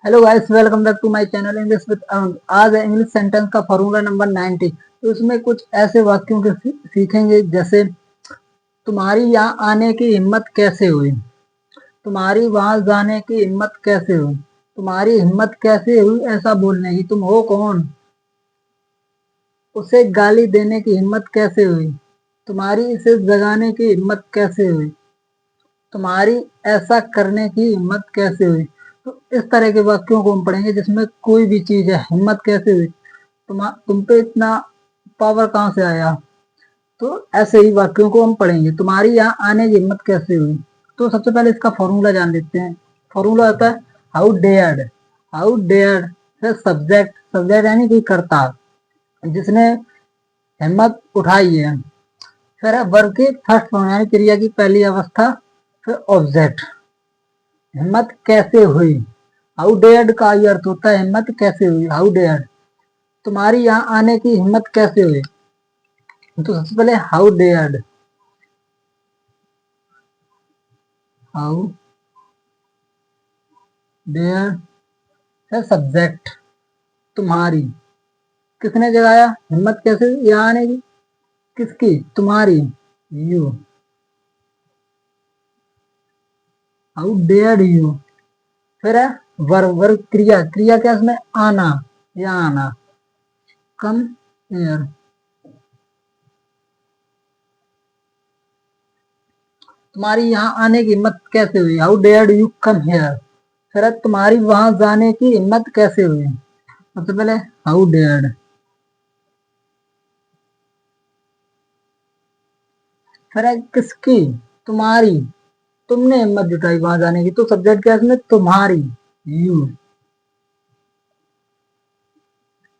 Hello guys, welcome back to my channel English with Arun. आज है English sentence का formula number 90। तो इसमें कुछ ऐसे वाक्यों के सीखेंगे, जैसे तुम्हारी यहाँ आने की हिम्मत कैसे हुई, तुम्हारी वहां जाने की हिम्मत कैसे हुई, तुम्हारी हिम्मत कैसे हुई ऐसा बोलने की, तुम हो कौन, उसे गाली देने की हिम्मत कैसे हुई, तुम्हारी इसे जगाने की हिम्मत कैसे हुई, तुम्हारी ऐसा करने की हिम्मत कैसे हुई। तो इस तरह के वाक्यों को हम पढ़ेंगे जिसमें कोई भी चीज है, हिम्मत कैसे हुई, तुम पे इतना पावर कहाँ से आया। तो ऐसे ही वाक्यों को हम पढ़ेंगे। तुम्हारी यहाँ आने की हिम्मत कैसे हुई। तो सबसे पहले इसका फॉर्मूला जान लेते हैं। फॉर्मूला होता है हाउ डेयर्ड। हाउ डेयर्ड है सब्जेक्ट, सब्जेक्ट यानी कोई कर्ता जिसने हिम्मत उठाई है। फिर है वर्ब के फर्स्ट फॉर्म यानी क्रिया की पहली अवस्था, फिर ऑब्जेक्ट। हिम्मत कैसे हुई, हाउ डेयर्ड का ये अर्थ होता है हिम्मत कैसे हुई, हाउ डेयर्ड। तुम्हारी यहाँ आने की हिम्मत कैसे हुई। तो सबसे पहले हाउ डेयर्ड, हाउ डेयर है सब्जेक्ट, तुम्हारी किसने जगाया, हिम्मत कैसे हुई यहाँ आने की, किसकी, तुम्हारी, यू, हाउ डेयर्ड यू। फिर है वर्ब, वर्ब क्रिया, क्रिया क्या इसमें, आना, यहाँ आना, कम एयर। तुम्हारी यहाँ आने की हिम्मत कैसे हुई, how dared you come here. फिर है तुम्हारी वहां जाने की हिम्मत कैसे हुई। सबसे पहले हाउ डेयर्ड, फिर है किसकी, तुम्हारी, तुमने हिम्मत जुटाई वहां जाने की। तो सब्जेक्ट क्या है इसमें, तुम्हारी, यू।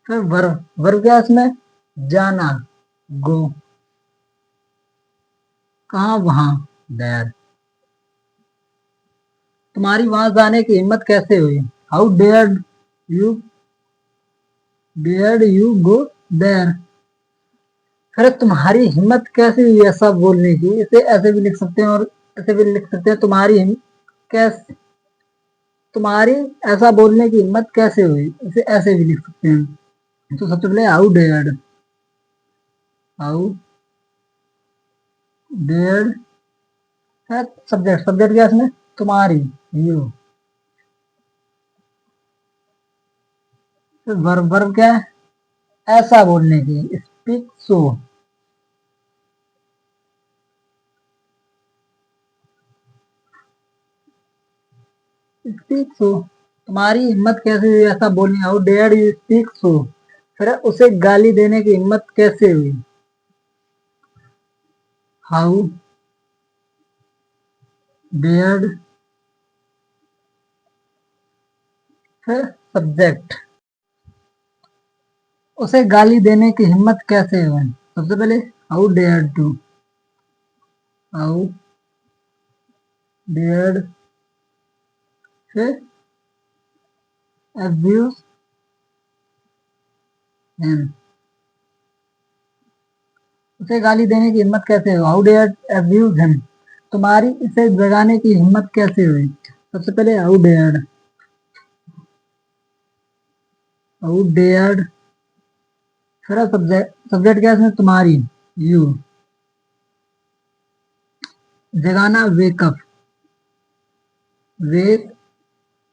फिर वर्ब, वर्ब क्या है इसमें, जाना, गो, कहा, वहां, देयर। तुम्हारी वहां जाने की हिम्मत कैसे हुई, how you dared you go there. फिर तुम्हारी हिम्मत कैसे हुई ऐसा बोलने की, इसे ऐसे भी लिख सकते हैं और ऐसे भी लिख सकते हैं, तुम्हारी कैसे, तुम्हारी ऐसा बोलने की हिम्मत कैसे हुई, इसे ऐसे भी लिख सकते हैं। तो सबसे पहले हाउ डेयर्ड है सब्जेक्ट, सब्जेक्ट क्या है इसमें, तुम्हारी, यू। फिर वर्ब, वर्ब क्या है, ऐसा बोलने की, स्पीक सो। स्पीक सो, तुम्हारी हिम्मत कैसे हुई ऐसा बोलने, how dare you speak so. फिर उसे गाली देने की हिम्मत कैसे हुई, हाउ डेयर्ड, फिर सब्जेक्ट, उसे गाली देने की हिम्मत कैसे हुई। सबसे पहले how dare to, how dared, फिर अब्यूज हिम, उसे गाली देने की हिम्मत कैसे हुई, हाउ डेयर अब्यूज हिम। तुम्हारी इसे जगाने की हिम्मत कैसे हुई। सबसे पहले हाउ डेयर्ड, फिर सब्जेक्ट, सब्जेक्ट क्या है इसमें, तुम्हारी, यू। जगाना वेकअप, वेक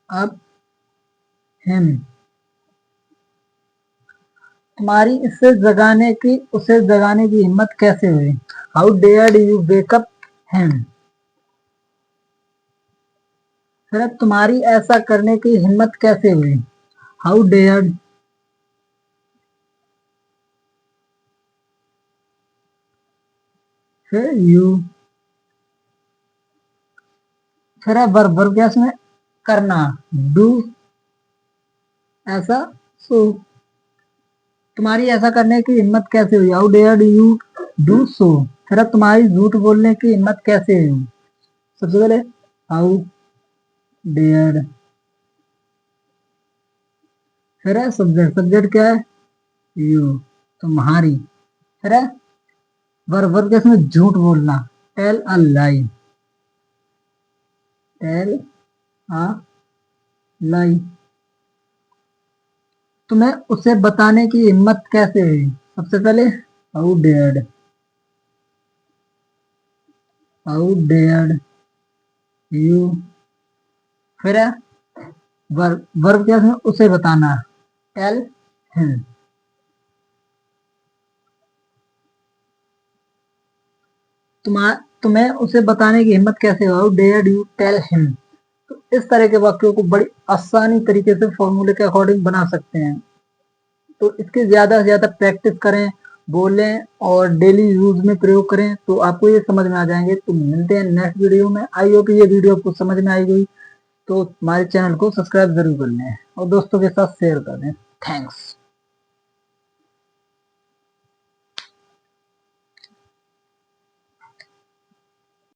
अप हिम। तुम्हारी इससे जगाने की, उसे जगाने की हिम्मत कैसे हुई, how dared you wake up him. फिर तुम्हारी ऐसा करने की हिम्मत कैसे हुई, हाउ डेयर्ड, फिर यू। फिर वर्ब, वर्ब क्या इसमें, करना, डू, ऐसा, सो। तुम्हारी ऐसा करने की हिम्मत कैसे हुई, how dared you do so. फिर तुम्हारी झूठ बोलने की हिम्मत कैसे हुई। सबसे पहले हाउ डेयर्ड, फिर है सब्जेक्ट, सब्जेक्ट क्या है, यू, तुम्हारी। फिर है वर्ब, वर्ब के इसमें झूठ बोलना, tell a lie, tell a लाई। तुम्हें उसे बताने की हिम्मत कैसे हुई? सबसे पहले हाउ डेयर्ड यू, फिर है वर्ब, वर्ब क्या है? उसे बताना, टेल हिम। तुम्हें उसे बताने की हिम्मत कैसे हुई? How dared you tell him. तो इस तरह के वाक्यों को बड़ी आसानी तरीके से फॉर्मूले के अकॉर्डिंग बना सकते हैं। तो इसकी ज्यादा से ज्यादा प्रैक्टिस करें, बोलें और डेली यूज में प्रयोग करें तो आपको ये समझ में आ जाएंगे। तो मिलते हैं नेक्स्ट वीडियो में। आई होप ये वीडियो आपको समझ में आई गई, तो हमारे चैनल को सब्सक्राइब जरूर कर लें और दोस्तों के साथ शेयर कर दें। थैंक्स।